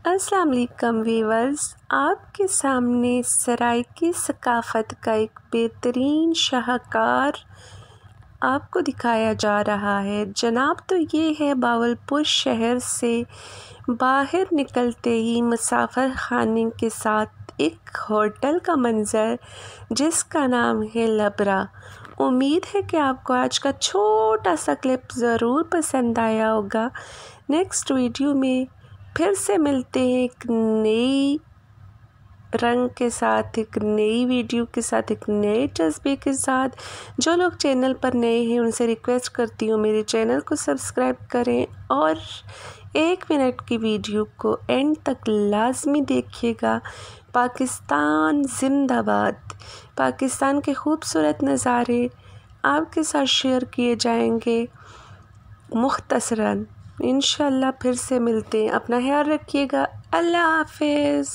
अस्सलाम वालेकुम वीवर्स, आपके सामने सराइकी सकाफ़त का एक बेहतरीन शाहकार आपको दिखाया जा रहा है जनाब। तो ये है बावलपुर शहर से बाहर निकलते ही मुसाफिर खाने के साथ एक होटल का मंज़र जिसका नाम है लबरा। उम्मीद है कि आपको आज का छोटा सा क्लिप ज़रूर पसंद आया होगा। नेक्स्ट वीडियो में फिर से मिलते हैं एक नई रंग के साथ, एक नई वीडियो के साथ, एक नए जज्बे के साथ। जो लोग चैनल पर नए हैं उनसे रिक्वेस्ट करती हूँ मेरे चैनल को सब्सक्राइब करें और 1 मिनट की वीडियो को एंड तक लाजमी देखिएगा। पाकिस्तान जिंदाबाद। पाकिस्तान के खूबसूरत नज़ारे आपके साथ शेयर किए जाएंगे मुख्तसरन। इंशाल्लाह फिर से मिलते हैं। अपना ख्याल रखिएगा। अल्लाह हाफिज़।